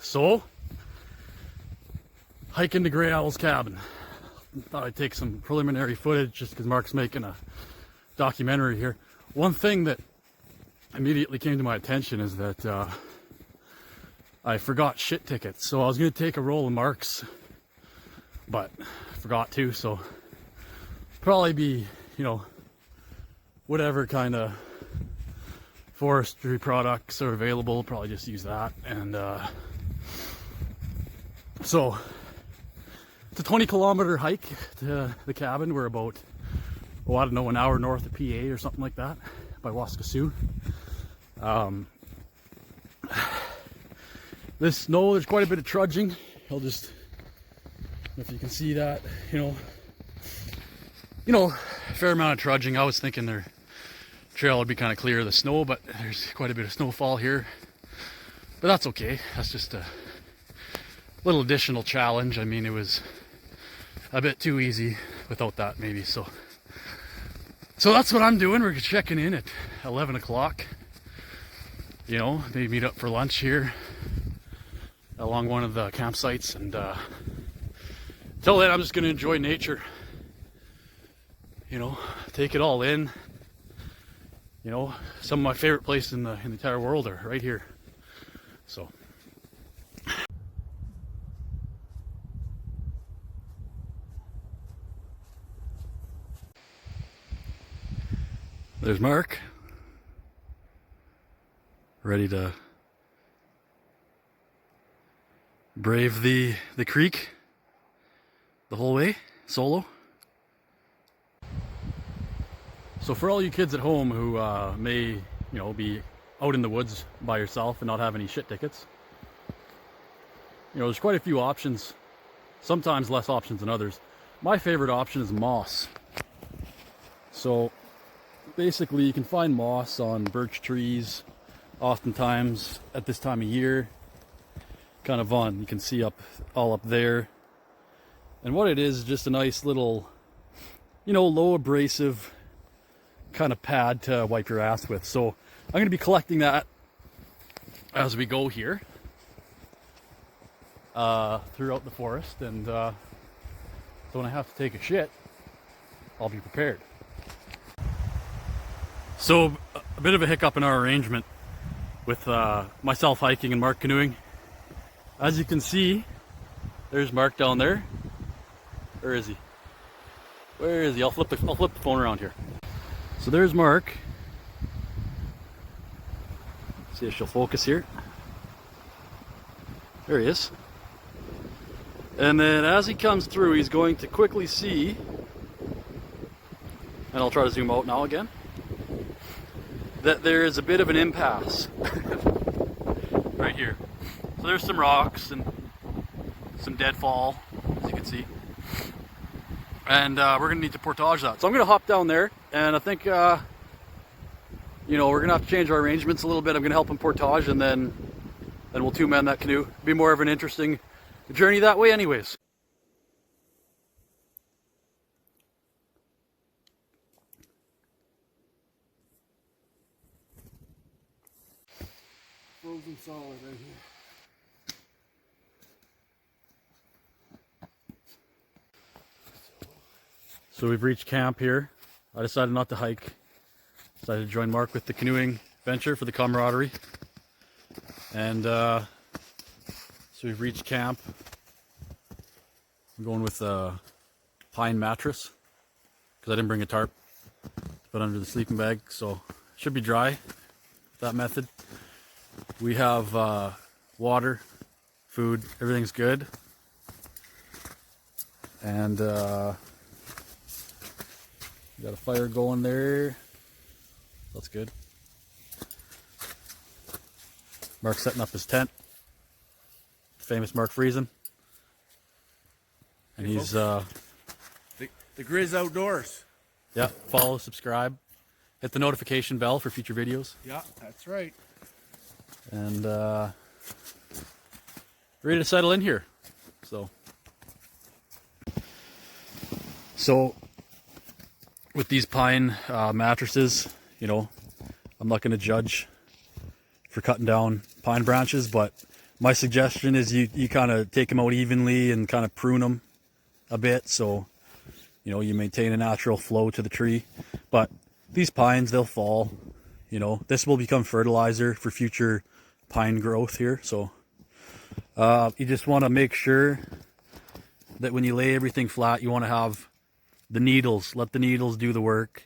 So, hiking to Grey Owl's cabin. Thought I'd take some preliminary footage just because Mark's making a documentary here. One thing that immediately came to my attention is that I forgot shit tickets. So I was going to take a roll of Mark's, but forgot to, so probably be, you know, whatever kind of forestry products are available, probably just use that. And so it's a 20-kilometer hike to the cabin. We're about, oh, I don't know, an hour north of PA or something like that, by Waskesiu. This snow, there's quite a bit of trudging. I'll just, if you can see that, you know, a fair amount of trudging. I was thinking their trail would be kind of clear of the snow, but there's quite a bit of snowfall here. But that's okay. That's just a little additional challenge. I mean, it was a bit too easy without that, maybe. So that's what I'm doing. We're checking in at 11 o'clock. You know, maybe meet up for lunch here along one of the campsites, and till then I'm just going to enjoy nature. You know, take it all in. You know, some of my favorite places in the entire world are right here. So there's Mark, ready to brave the creek the whole way, solo. So for all you kids at home who may, you know, be out in the woods by yourself and not have any shit tickets, you know, there's quite a few options, sometimes less options than others. My favorite option is moss. So basically you can find moss on birch trees oftentimes at this time of year, kind of on, you can see all up there. And what it is just a nice little, you know, low abrasive kind of pad to wipe your ass with. So I'm going to be collecting that as we go here throughout the forest, and so when I have to take a shit, I'll be prepared. So a bit of a hiccup in our arrangement with myself hiking and Mark canoeing. As you can see, there's Mark down there. Where is he? Where is he? I'll flip the phone around here. So there's Mark. See if she'll focus here. There he is. And then as he comes through, he's going to quickly see, and I'll try to zoom out now again, that there is a bit of an impasse right here. So there's some rocks and some deadfall, as you can see. And we're going to need to portage that. So I'm going to hop down there, and I think, you know, we're going to have to change our arrangements a little bit. I'm going to help him portage, and then we'll two-man that canoe. Be more of an interesting journey that way anyways. Frozen solid right here. So we've reached camp here. I decided not to hike. Decided to join Mark with the canoeing venture for the camaraderie. And so we've reached camp. I'm going with a pine mattress because I didn't bring a tarp to put under the sleeping bag, so it should be dry with that method. We have water, food, everything's good. And got a fire going there. That's good. Mark's setting up his tent. Famous Mark Friesen. And he's the Griz Outdoors. Yeah, follow, subscribe, hit the notification bell for future videos. Yeah, that's right. And ready to settle in here. So with these pine mattresses, you know, I'm not going to judge for cutting down pine branches, but My suggestion is you kind of take them out evenly and kind of prune them a bit, so you know you maintain a natural flow to the tree. But these pines, they'll fall. You know, this will become fertilizer for future pine growth here. So you just want to make sure that when you lay everything flat, you want to have the needles, let the needles do the work,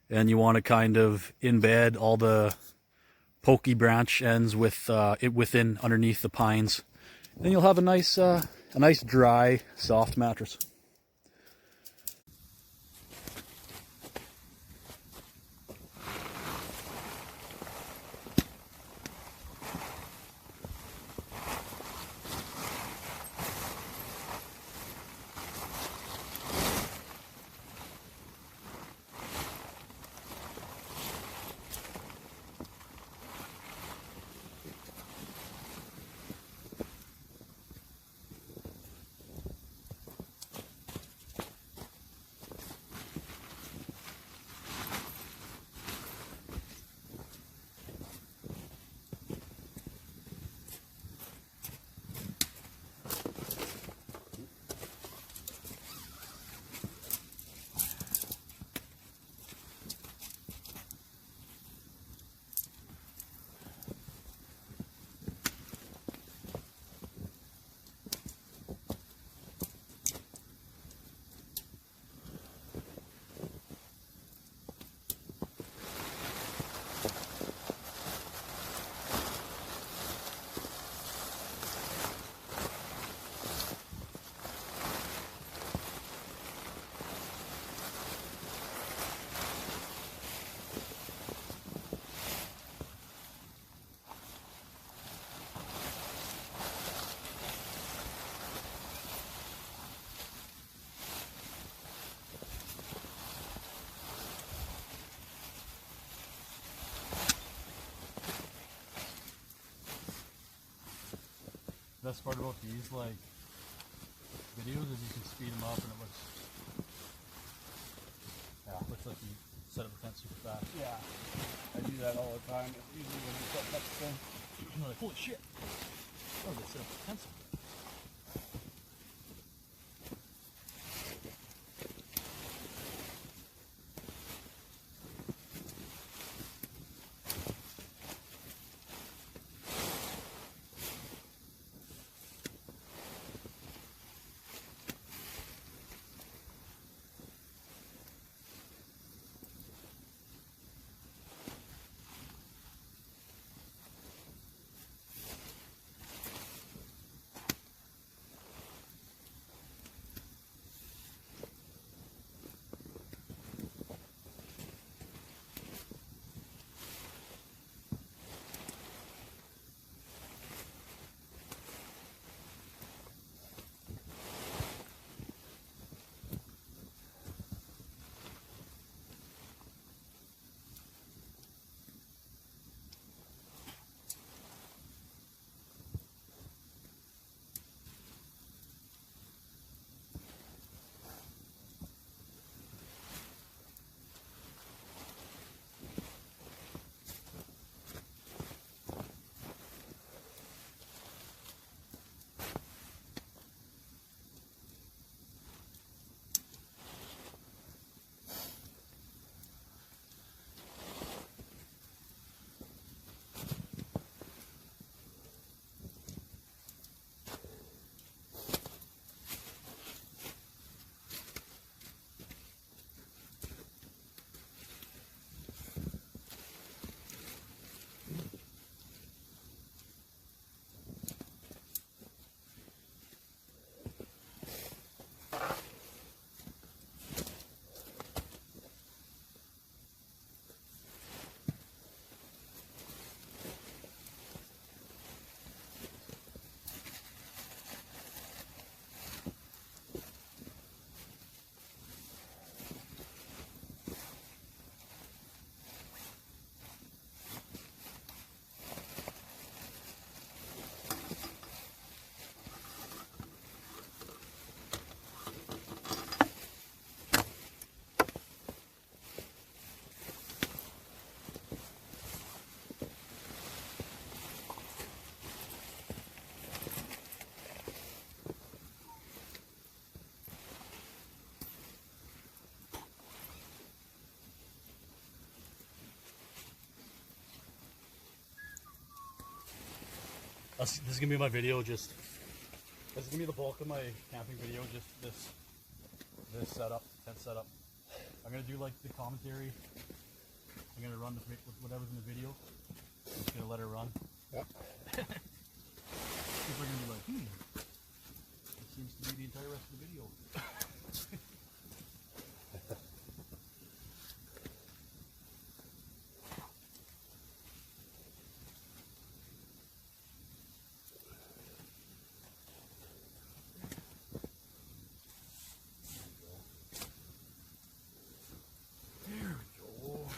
and you want to kind of embed all the pokey branch ends with it within underneath the pines. Then you'll have a nice dry, soft mattress. Best part about these like videos is you can speed them up and it looks like you set up the fence super fast. Yeah. I do that all the time. It's usually when you set up the thing. You're like, holy shit! Oh, they set up the fence. This is gonna be my video. This is gonna be the bulk of my camping video. Just this setup, tent setup. I'm gonna do like the commentary. I'm gonna run whatever's in the video. I'm just gonna let it run. Yep. People are gonna be like, it seems to be the entire rest of the video. There we go.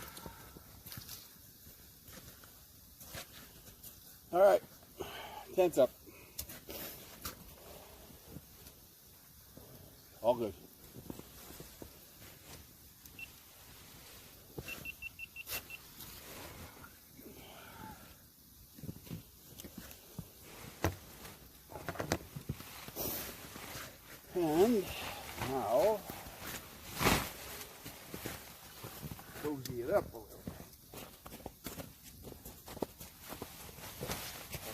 All right, tent's up. All good. And now, cozy it up a little.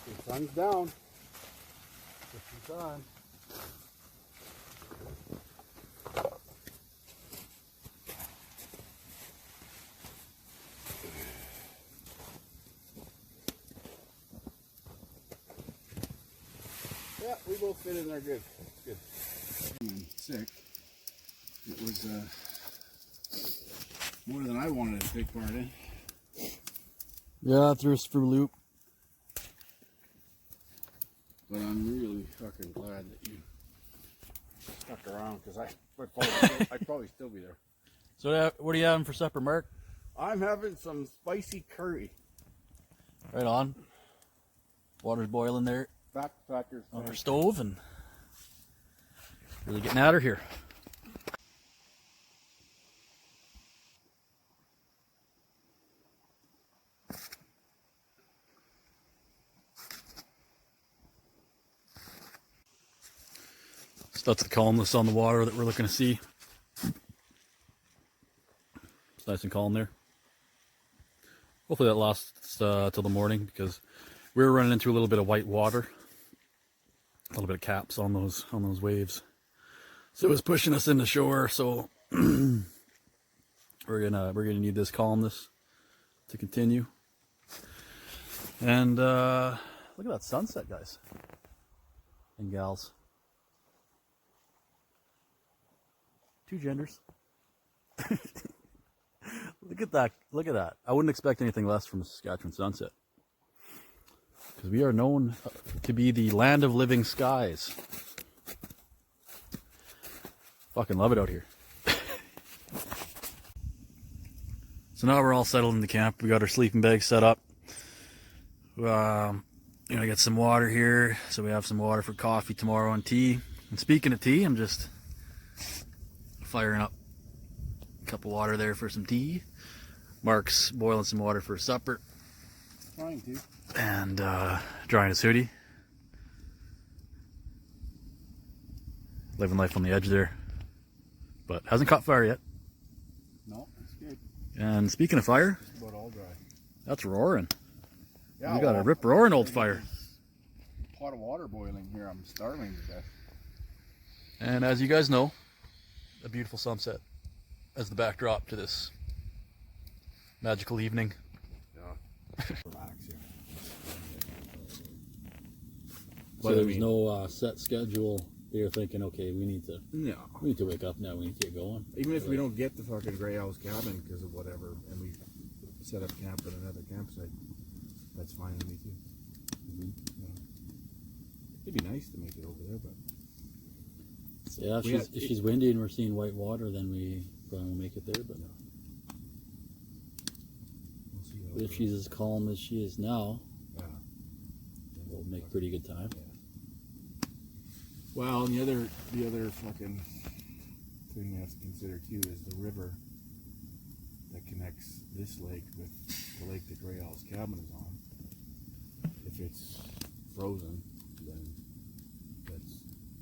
The sun's down. Just in time. Yeah, we both fit in there good. Good. I'm sick. It was more than I wanted to take part in. Yeah, threw us for a loop. But I'm really fucking glad that you stuck around because I'd probably still be there. So what are you having for supper, Mark? I'm having some spicy curry. Right on. Water's boiling there Backpackers. on our stove and really getting at her here. So that's the calmness on the water that we're looking to see. It's nice and calm there. Hopefully that lasts till the morning because we were running into a little bit of white water, a little bit of caps on those waves. So it was pushing us into shore. So we're gonna need this calmness to continue. And look at that sunset, guys and gals. Two genders. Look at that. Look at that. I wouldn't expect anything less from a Saskatchewan sunset. Because we are known to be the land of living skies. Fucking love it out here. So now we're all settled in the camp. We got our sleeping bags set up. Get some water here. So we have some water for coffee tomorrow and tea. And speaking of tea, I'm just firing up a cup of water there for some tea. Mark's boiling some water for supper. Trying to. And drying his hoodie. Living life on the edge there. But hasn't caught fire yet. No, that's good. And speaking of fire, Just about all dry. that's roaring. Yeah, We got a rip roaring old fire. Pot of water boiling here. I'm starving to death. And as you guys know, a beautiful sunset as the backdrop to this magical evening. Yeah. Relax here. So there's no set schedule. You're thinking, okay, we need to No. wake up now. We need to get going. Even if we don't get the fucking gray house cabin because of whatever, and we set up camp at another campsite, that's fine with me too. Mm-hmm. Yeah. It'd be nice to make it over there, but Yeah, if she's windy and we're seeing white water, then we probably won't make it there. But no. We'll see how But if she's as calm as she is now, yeah, we'll make pretty good time. Yeah. Well, and the other fucking thing we have to consider too is the river that connects this lake with the lake that Grey Owl's cabin is on. If it's frozen, then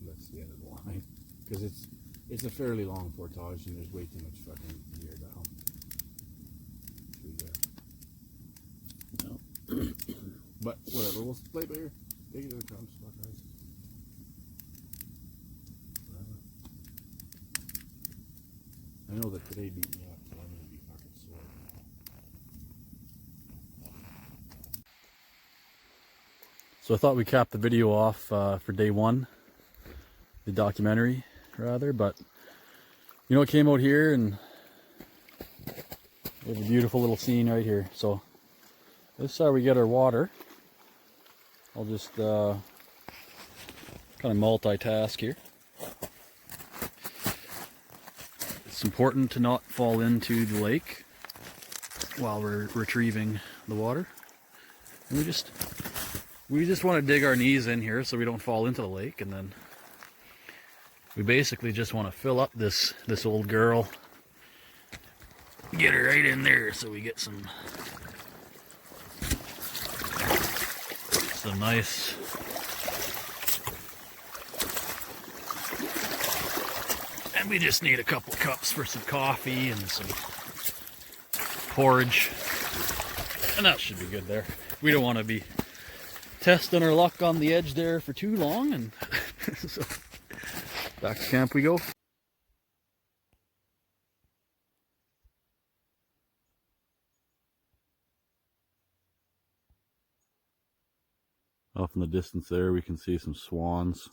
that's the end of the line. Because it's a fairly long portage and there's way too much fucking gear to hump through there. No. But whatever, we'll play by ear. Take it to the Trump spot, guys. Whatever. I know that today beat me up, so I'm gonna be fucking sore. So I thought we capped the video off for day one, the documentary rather, but you know, it came out here and we have a beautiful little scene right here. So this is how we get our water. I'll just kind of multitask here. It's important to not fall into the lake while we're retrieving the water. And we just want to dig our knees in here so we don't fall into the lake, and then we basically just want to fill up this old girl. Get her right in there so we get some nice and we just need a couple cups for some coffee and some porridge, and that should be good there. We don't want to be testing our luck on the edge there for too long, and so back to camp we go. Off in the distance there, we can see some swans.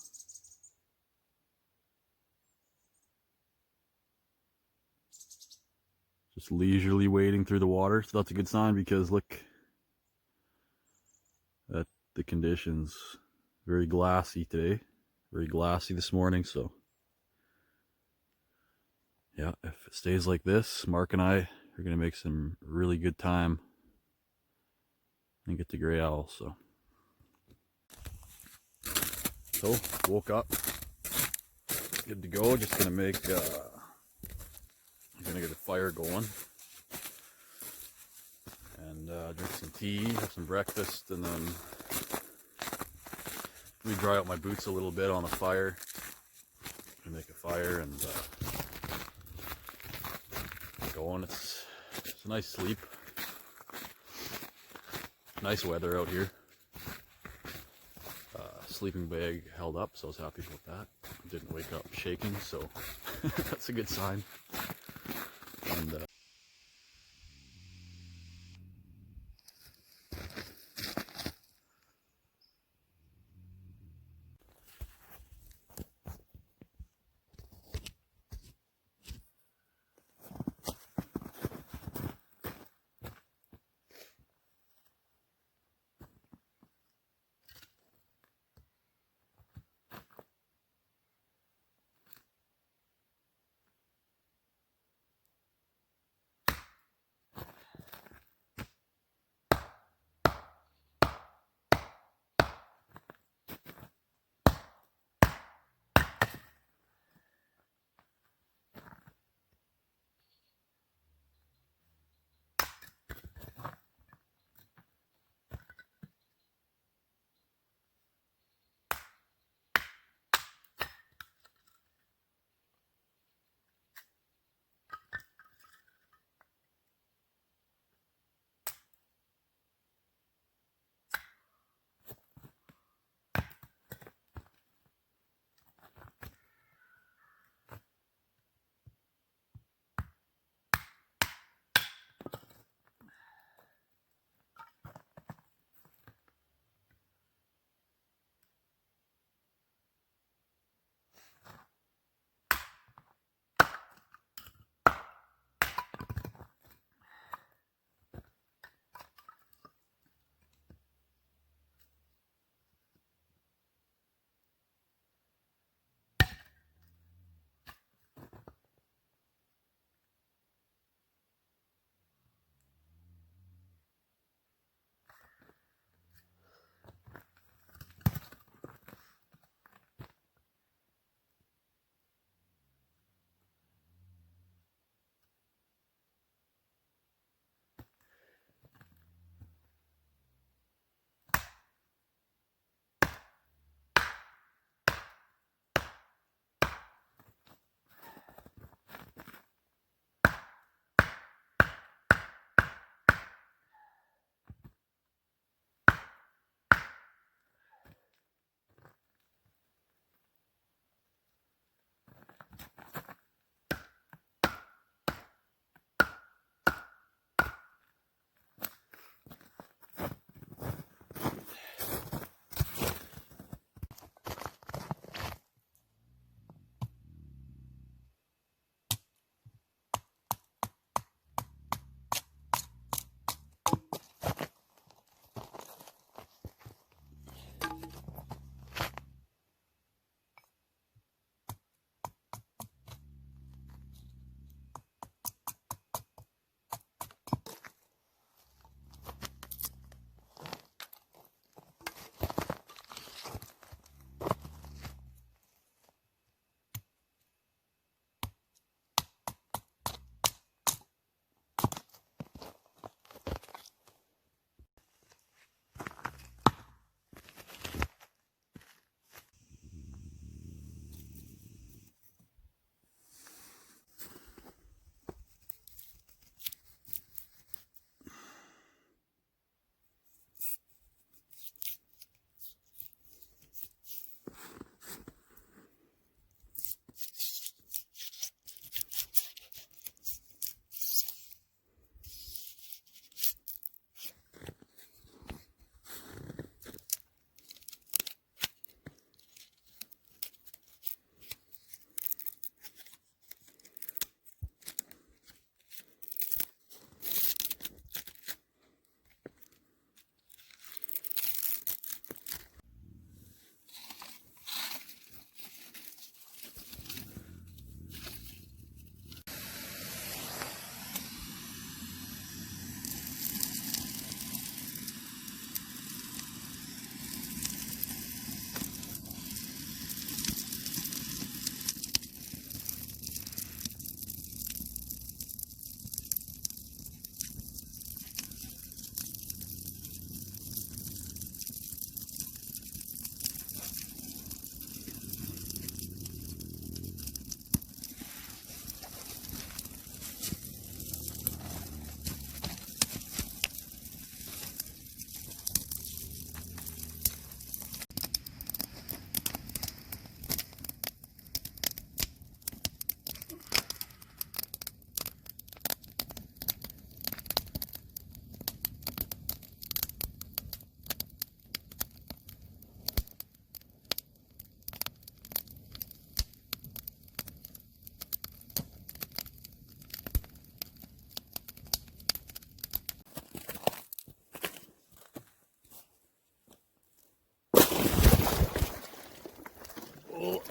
Just leisurely wading through the water, so that's a good sign because look at the conditions. Very glassy today, very glassy this morning, so yeah, if it stays like this, Mark and I are going to make some really good time and get to gray owl. So woke up, good to go. Just gonna make I'm gonna get a fire going and drink some tea, have some breakfast, and then we dry out my boots a little bit on the fire and make a fire and going. It's a nice sleep, nice weather out here. Sleeping bag held up, so I was happy about that. Didn't wake up shaking, so that's a good sign. And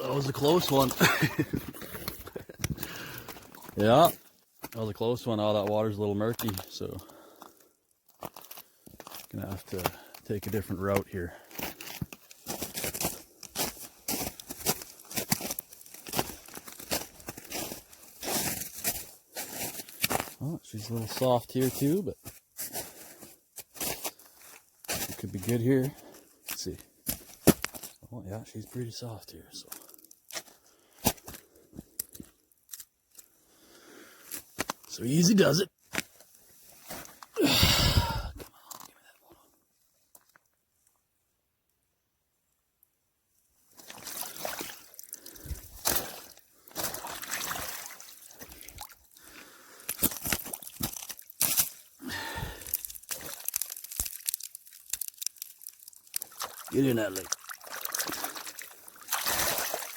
That was a close one. Yeah, that was a close one. Oh, that water's a little murky, so gonna have to take a different route here. Oh, she's a little soft here too, but it could be good here. Let's see. Oh yeah, she's pretty soft here, so. So easy does it. Come on, give me that one. Get in that lake.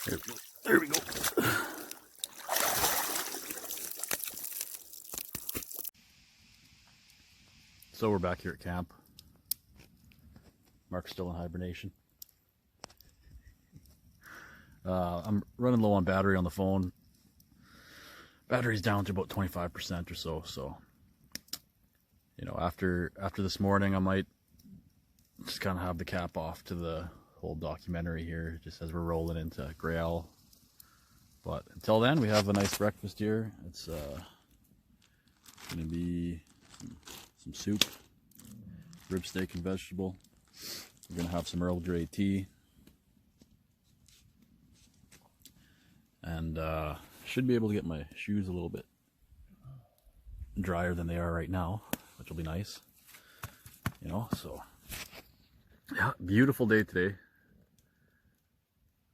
There we go. There we go. So we're back here at camp. Mark's still in hibernation. I'm running low on battery on the phone. Battery's down to about 25% or so. So, you know, after this morning, I might just kind of have the cap off to the whole documentary here, just as we're rolling into Gray Owl. But until then, we have a nice breakfast here. It's gonna be some soup, rib steak and vegetable. We're gonna have some Earl Grey tea, and should be able to get my shoes a little bit drier than they are right now, which will be nice. You know, so yeah, beautiful day today.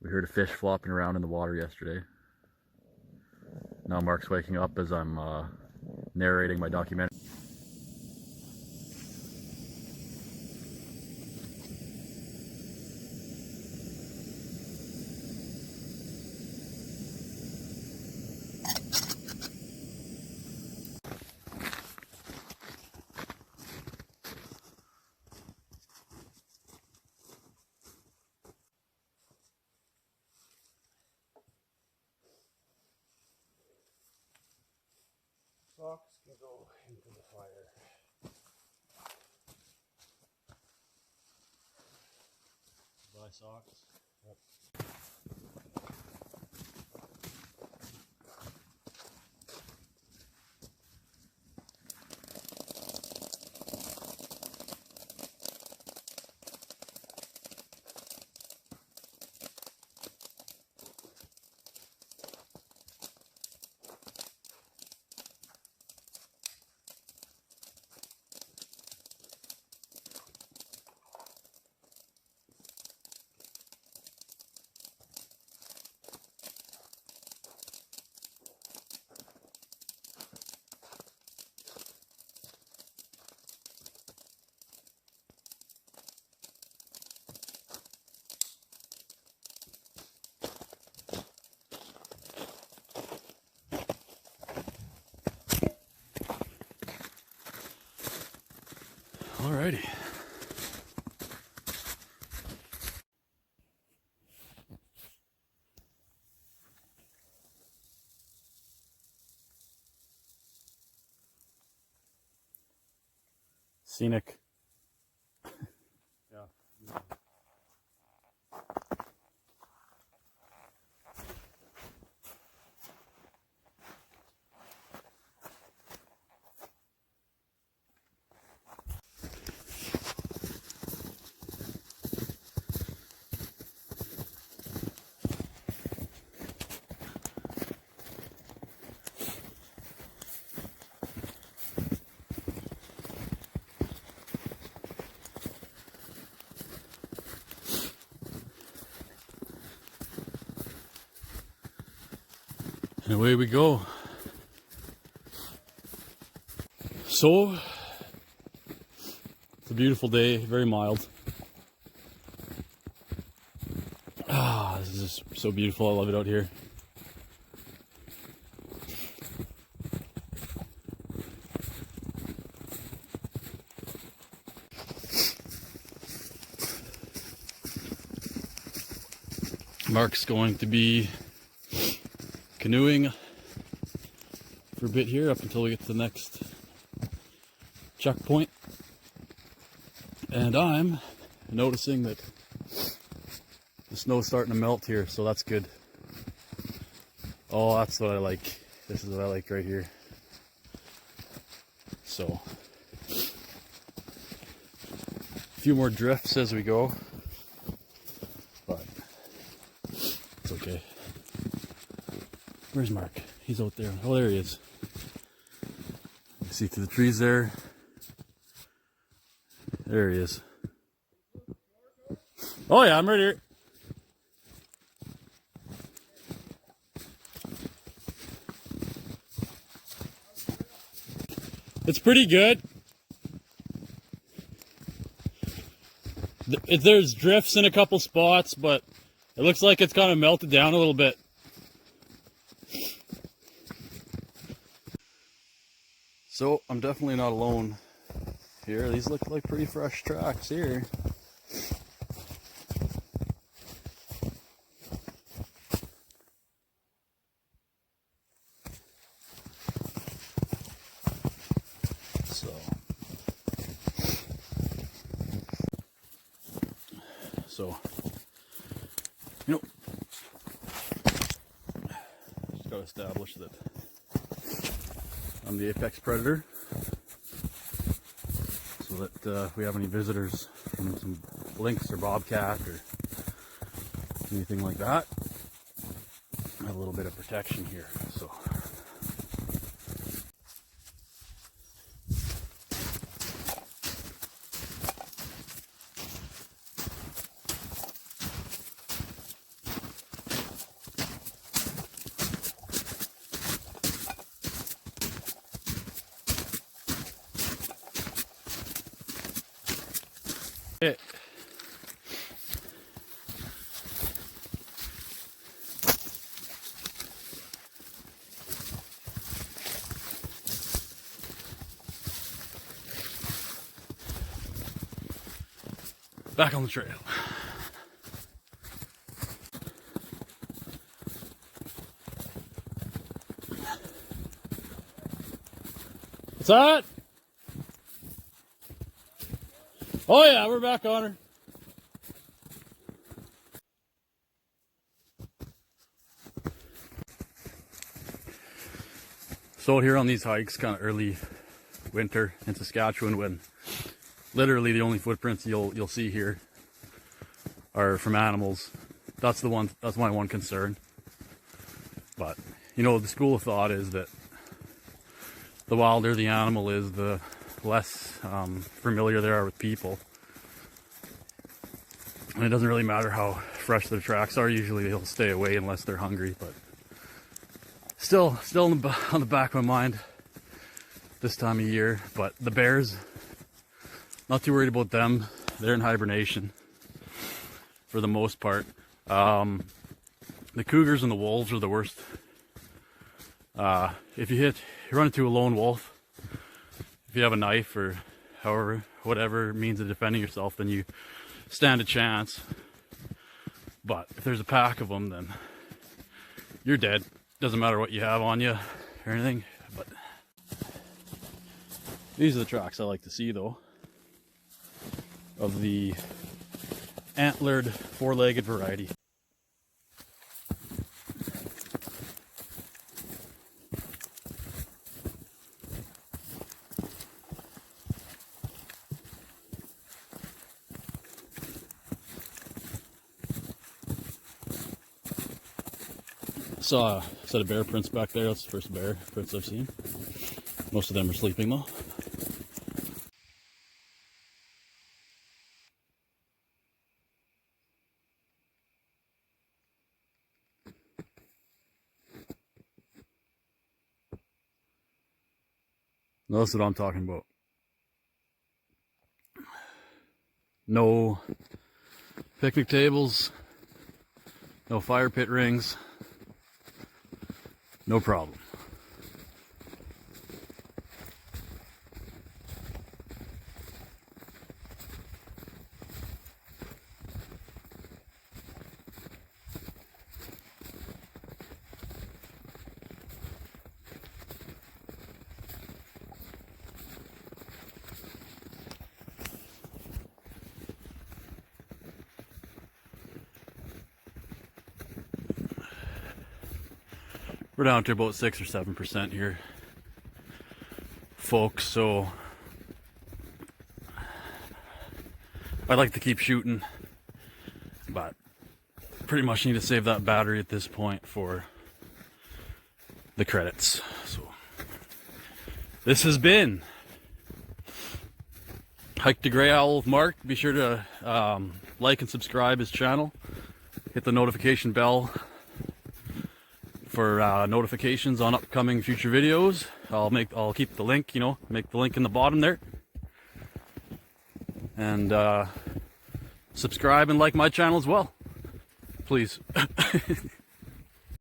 We heard a fish flopping around in the water yesterday. Now Mark's waking up as I'm narrating my documentary. Socks can go into the fire. Buy socks. Yep. Alrighty. Scenic. Yeah. And away we go. So, it's a beautiful day, very mild. Ah, this is just so beautiful. I love it out here. Mark's going to be canoeing for a bit here up until we get to the next checkpoint. And I'm noticing that the snow's starting to melt here, so that's good. Oh, that's what I like. This is what I like right here. So, a few more drifts as we go, but it's okay. Where's Mark? He's out there. Oh, there he is. You can see through the trees there. There he is. Oh yeah, I'm right here. It's pretty good. There's drifts in a couple spots, but it looks like it's kind of melted down a little bit. So I'm definitely not alone here. These look like pretty fresh tracks here. So, you know, just got to establish that I'm the apex predator, so that if we have any visitors from some lynx or bobcat or anything like that, I have a little bit of protection here. So. It. Back on the trail. What's that? Oh yeah, we're back on her. So here on these hikes, kind of early winter in Saskatchewan, when literally the only footprints you'll see here are from animals. That's my one concern. But you know, the school of thought is that the wilder the animal is, the less familiar they are with people. And it doesn't really matter how fresh their tracks are. Usually they'll stay away unless they're hungry, but still on the back of my mind this time of year. But the bears, not too worried about them. They're in hibernation for the most part. The cougars and the wolves are the worst. If you run into a lone wolf, if you have a knife or whatever means of defending yourself, then you stand a chance. But if there's a pack of them, then you're dead. Doesn't matter what you have on you or anything. But these are the tracks I like to see, though, of the antlered four-legged variety. Saw a set of bear prints back there. That's the first bear prints I've seen. Most of them are sleeping though. Now that's what I'm talking about. No picnic tables, no fire pit rings, no problem. we're down to about 6 or 7% here, folks. So I'd like to keep shooting, but pretty much need to save that battery at this point for the credits. So this has been Hike the Grey Owl with Mark. Be sure to like and subscribe his channel. Hit the notification bell for notifications on upcoming future videos. I'll keep the link, make the link in the bottom there. And subscribe and like my channel as well, please.